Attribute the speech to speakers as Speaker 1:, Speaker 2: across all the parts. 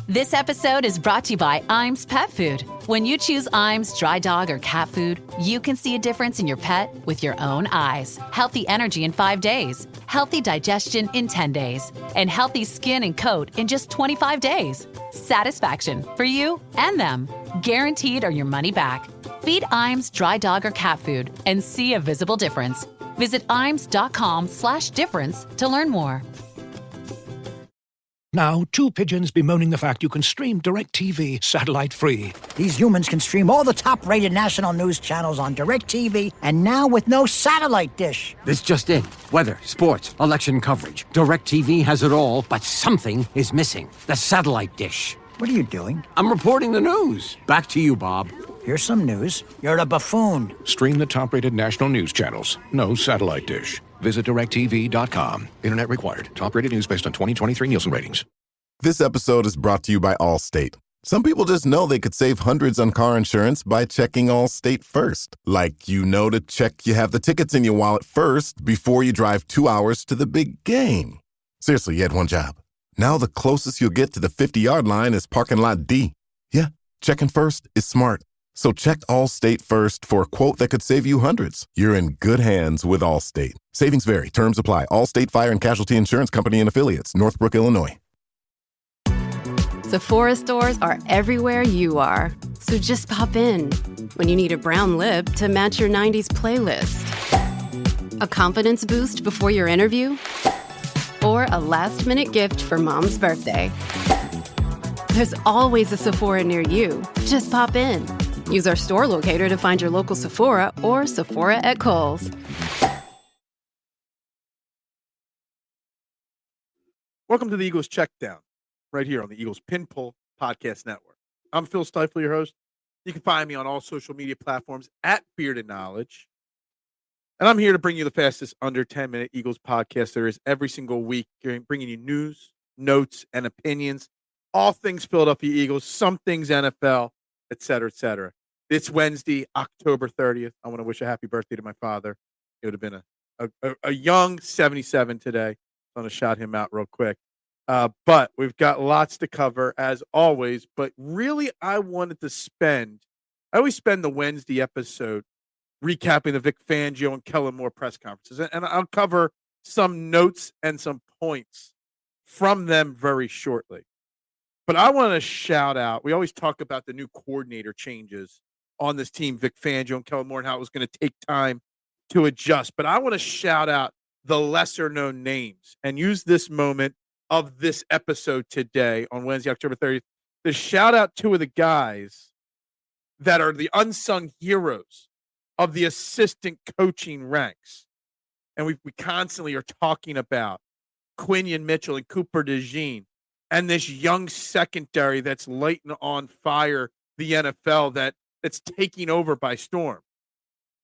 Speaker 1: This episode is brought to you by Iams Pet Food. When you choose Iams dry dog or cat food, you can see a difference in your pet with your own eyes. Healthy energy in 5 days, healthy digestion in 10 days, and healthy skin and coat in just 25 days. Satisfaction for you and them. Guaranteed or your money back. Feed Iams dry dog or cat food and see a visible difference. Visit iams.com/difference to learn more.
Speaker 2: Now, two pigeons bemoaning the fact you can stream DirecTV satellite-free.
Speaker 3: These humans can stream all the top-rated national news channels on DirecTV, and now with no satellite dish.
Speaker 4: This just in. Weather, sports, election coverage. DirecTV has it all, but something is missing. The satellite dish.
Speaker 3: What are you doing?
Speaker 4: I'm reporting the news. Back to you, Bob.
Speaker 3: Here's some news. You're a buffoon.
Speaker 2: Stream the top-rated national news channels. No satellite dish. Visit DirecTV.com. Internet required. Top-rated news based on 2023 Nielsen ratings.
Speaker 5: This episode is brought to you by Allstate. Some people just know they could save hundreds on car insurance by checking Allstate first. Like, to check you have the tickets in your wallet first before you drive 2 hours to the big game. Seriously, you had one job. Now the closest you'll get to the 50-yard line is parking lot D. Yeah, checking first is smart. So check Allstate first for a quote that could save you hundreds. You're in good hands with Allstate. Savings vary. Terms apply. Allstate Fire and Casualty Insurance Company and Affiliates. Northbrook, Illinois.
Speaker 6: Sephora stores are everywhere you are. So just pop in. When you need a brown lip to match your 90s playlist. A confidence boost before your interview. Or a last-minute gift for mom's birthday. There's always a Sephora near you. Just pop in. Use our store locator to find your local Sephora or Sephora at Kohl's.
Speaker 7: Welcome to the Eagles Checkdown, right here on the Eagles Pinpull Podcast Network. I'm Phil Stifler, your host. You can find me on all social media platforms at Bearded Knowledge. And I'm here to bring you the fastest under 10-minute Eagles podcast there is every single week, bringing you news, notes, and opinions. All things Philadelphia Eagles, some things NFL, et cetera, et cetera. It's Wednesday, October 30th. I want to wish a happy birthday to my father. It would have been a young 77 today. I'm going to shout him out real quick. But we've got lots to cover, as always. But really, I always spend the Wednesday episode recapping the Vic Fangio and Kellen Moore press conferences. And I'll cover some notes and some points from them very shortly. But I want to shout out, we always talk about the new coordinator changes on this team, Vic Fangio and Kellen Moore, and how it was going to take time to adjust. But I want to shout out the lesser-known names and use this moment of this episode today on Wednesday, October 30th, to shout out two of the guys that are the unsung heroes of the assistant coaching ranks. And we constantly are talking about Quinion Mitchell and Cooper DeJean and this young secondary that's lighting on fire the NFL that's taking over by storm.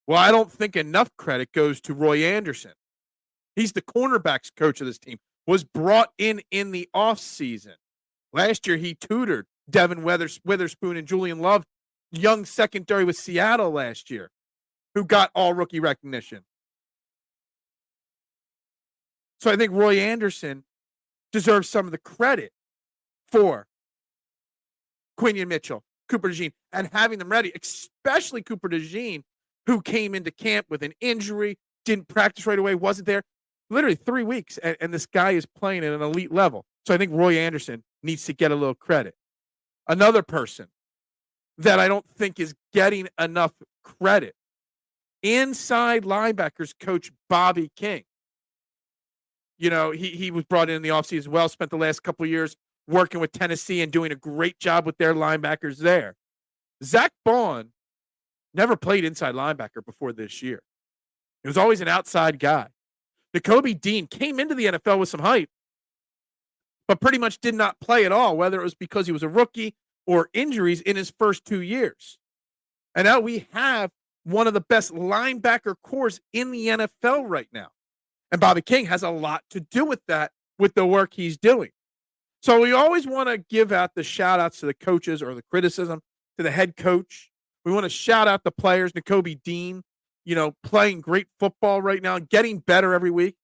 Speaker 7: Well, I don't think enough credit goes to Roy Anderson. He's the cornerbacks coach of this team, was brought in the offseason. Last year, he tutored Devin Witherspoon and Julian Love, young secondary with Seattle last year, who got all rookie recognition. So I think Roy Anderson deserves some of the credit for Quinion Mitchell, Cooper DeJean, and having them ready, especially Cooper DeJean, who came into camp with an injury, didn't practice right away, wasn't there. Literally 3 weeks, and this guy is playing at an elite level. So I think Roy Anderson needs to get a little credit. Another person that I don't think is getting enough credit, inside linebackers coach Bobby King. You know, he was brought in the offseason as well, spent the last couple of years working with Tennessee and doing a great job with their linebackers there. Zach Bond never played inside linebacker before this year. He was always an outside guy. Nakobe Dean came into the NFL with some hype, but pretty much did not play at all, whether it was because he was a rookie or injuries in his first 2 years. And now we have one of the best linebacker cores in the NFL right now. And Bobby King has a lot to do with that, with the work he's doing. So we always want to give out the shout outs to the coaches or the criticism to the head coach. We want to shout out the players, Nakobe Dean, you know, playing great football right now, getting better every week.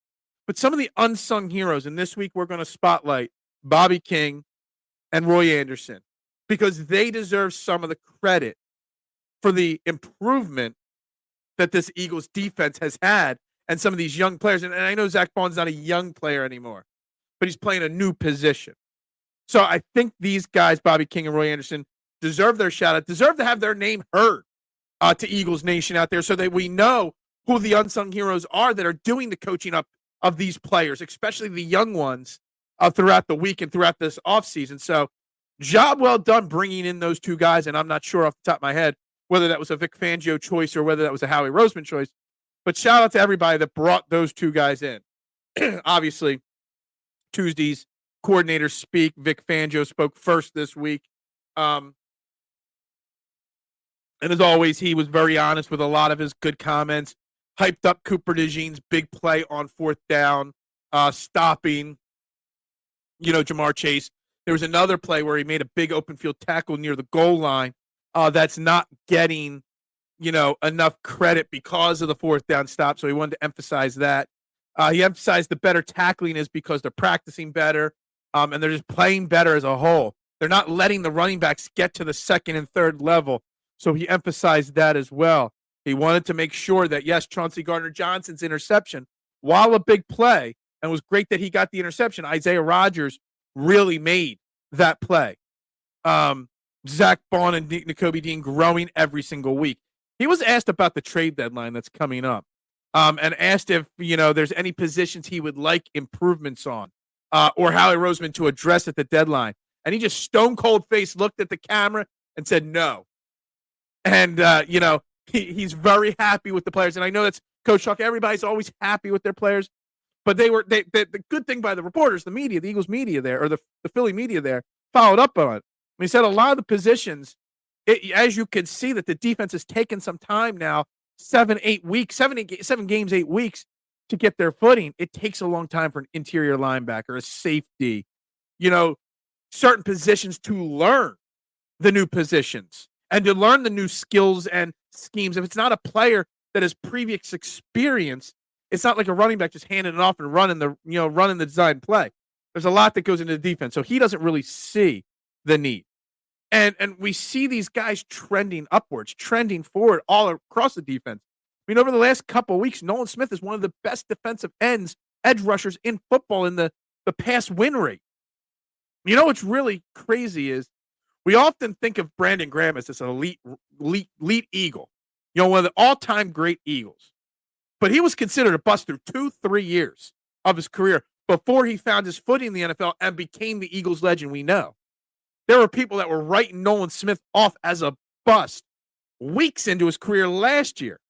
Speaker 7: But some of the unsung heroes, and this week we're going to spotlight Bobby King and Roy Anderson, because they deserve some of the credit for the improvement that this Eagles defense has had and some of these young players. And I know Zach Baun's not a young player anymore, but he's playing a new position. So I think these guys, Bobby King and Roy Anderson, deserve their shout out, deserve to have their name heard to Eagles Nation out there so that we know who the unsung heroes are that are doing the coaching up of these players, especially the young ones throughout the week and throughout this offseason. So job well done bringing in those two guys. And I'm not sure off the top of my head whether that was a Vic Fangio choice or whether that was a Howie Roseman choice. But shout out to everybody that brought those two guys in. Obviously, Tuesday's coordinators speak. Vic Fangio spoke first this week. And as always, he was very honest with a lot of his good comments. Hyped up Cooper DeJean's big play on fourth down, stopping, Jamar Chase. There was another play where he made a big open field tackle near the goal line that's not getting, enough credit because of the fourth down stop. So he wanted to emphasize that. He emphasized the better tackling is because they're practicing better and they're just playing better as a whole. They're not letting the running backs get to the second and third level. So he emphasized that as well. He wanted to make sure that, yes, Chauncey Gardner-Johnson's interception, while a big play, and it was great that he got the interception, Isaiah Rodgers really made that play. Zach Baun and Nakobe Dean growing every single week. He was asked about the trade deadline that's coming up and asked if, there's any positions he would like improvements on or Howie Roseman to address at the deadline. And he just stone cold face looked at the camera and said no. And, he's very happy with the players. And I know that's Coach Chuck. Everybody's always happy with their players. But the good thing by the reporters, the media, the Eagles media there, or the Philly media there, followed up on it. He said a lot of the positions, as you can see, that the defense has taken some time now, 7 games, 8 weeks to get their footing. It takes a long time for an interior linebacker, a safety, certain positions to learn the new positions and to learn the new skills and schemes. If it's not a player that has previous experience, it's not like a running back just handing it off and running the design play. There's a lot that goes into the defense. So he doesn't really see the need. And we see these guys trending upwards, trending forward all across the defense. I mean, over the last couple of weeks, Nolan Smith is one of the best defensive edge rushers in football in the pass win rate. What's really crazy is we often think of Brandon Graham as this elite Eagle, one of the all-time great Eagles. But he was considered a bust through 2-3 years of his career before he found his footing in the NFL and became the Eagles legend we know. There were people that were writing Nolan Smith off as a bust weeks into his career last year.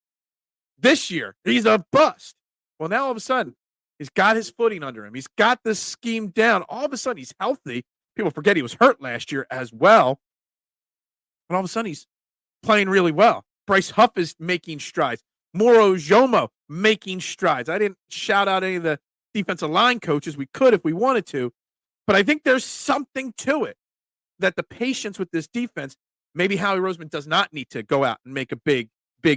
Speaker 7: This year, he's a bust. Well, now all of a sudden, he's got his footing under him. He's got this scheme down. All of a sudden, he's healthy. People forget he was hurt last year as well. And all of a sudden, he's playing really well. Bryce Huff is making strides. Moro Jomo making strides. I didn't shout out any of the defensive line coaches. We could if we wanted to. But I think there's something to it that the patience with this defense, maybe Howie Roseman does not need to go out and make a big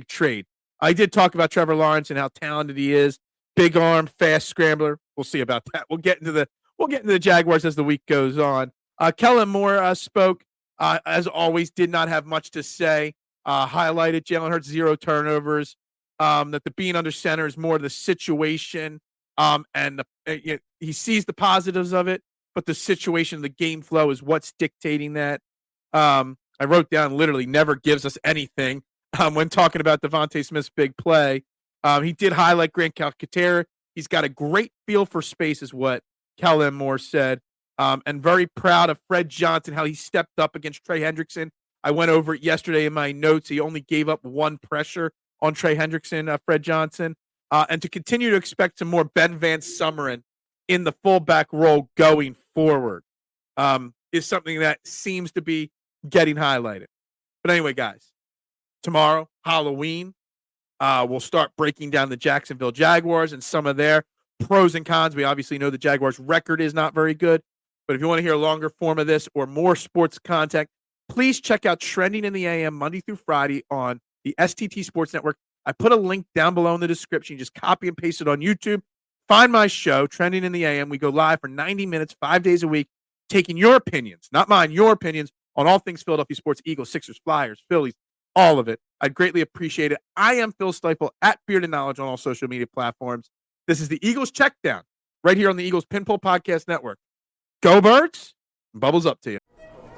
Speaker 7: trade. I did talk about Trevor Lawrence and how talented he is. Big arm, fast scrambler. We'll see about that. We'll get into the Jaguars as the week goes on. Kellen Moore spoke. As always, did not have much to say. Highlighted Jalen Hurts 0 turnovers. That the being under center is more the situation. And he sees the positives of it, but the situation, the game flow is what's dictating that. I wrote down literally never gives us anything when talking about Devontae Smith's big play. He did highlight Grant Calcaterra. He's got a great feel for space is what Kellen Moore said. And very proud of Fred Johnson, how he stepped up against Trey Hendrickson. I went over it yesterday in my notes. He only gave up one pressure on Trey Hendrickson, Fred Johnson. And to continue to expect some more Ben Van Sumeren in the fullback role going forward is something that seems to be getting highlighted. But anyway, guys, tomorrow, Halloween, we'll start breaking down the Jacksonville Jaguars and some of their pros and cons. We obviously know the Jaguars' record is not very good. But if you want to hear a longer form of this or more sports content, please check out Trending in the AM Monday through Friday on the STT Sports Network. I put a link down below in the description. Just copy and paste it on YouTube. Find my show, Trending in the AM. We go live for 90 minutes, 5 days a week. taking your opinions, not mine, your opinions on all things Philadelphia sports, Eagles, Sixers, Flyers, Phillies, all of it. I'd greatly appreciate it. I am Phil Stifle at Bearded Knowledge on all social media platforms. This is the Eagles Checkdown right here on the Eagles Pinpoll Podcast Network. Go Birds! Bubbles up to you.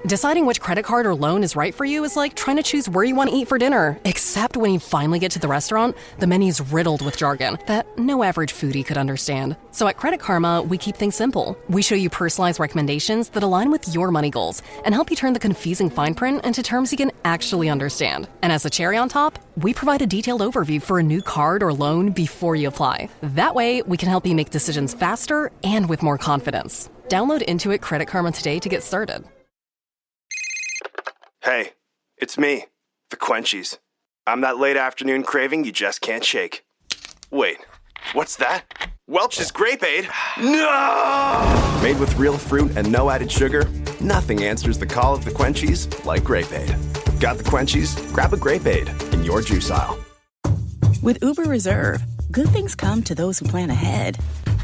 Speaker 8: Deciding which credit card or loan is right for you is like trying to choose where you want to eat for dinner. Except when you finally get to the restaurant, the menu's riddled with jargon that no average foodie could understand. So at Credit Karma, we keep things simple. We show you personalized recommendations that align with your money goals and help you turn the confusing fine print into terms you can actually understand. And as a cherry on top, we provide a detailed overview for a new card or loan before you apply. That way, we can help you make decisions faster and with more confidence. Download Intuit Credit Karma today to get started.
Speaker 9: Hey, it's me, the Quenchies. I'm that late afternoon craving you just can't shake. Wait, what's that? Welch's Grape Aid? No! Made with real fruit and no added sugar, nothing answers the call of the Quenchies like Grape Aid. Got the Quenchies? Grab a Grape Aid in your juice aisle.
Speaker 10: With Uber Reserve, good things come to those who plan ahead.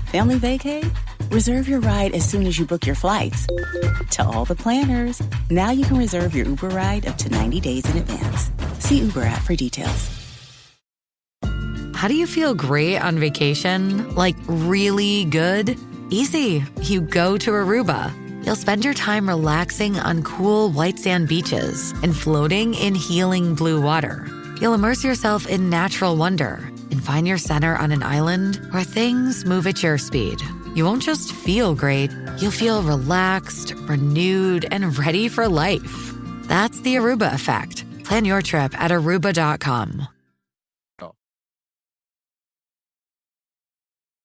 Speaker 10: Family vacay? Reserve your ride as soon as you book your flights. To all the planners, now you can reserve your Uber ride up to 90 days in advance. See Uber app for details.
Speaker 11: How do you feel great on vacation? Like really good? Easy. You go to Aruba. You'll spend your time relaxing on cool white sand beaches and floating in healing blue water. You'll immerse yourself in natural wonder and find your center on an island where things move at your speed. You won't just feel great, you'll feel relaxed, renewed, and ready for life. That's the Aruba effect. Plan your trip at Aruba.com.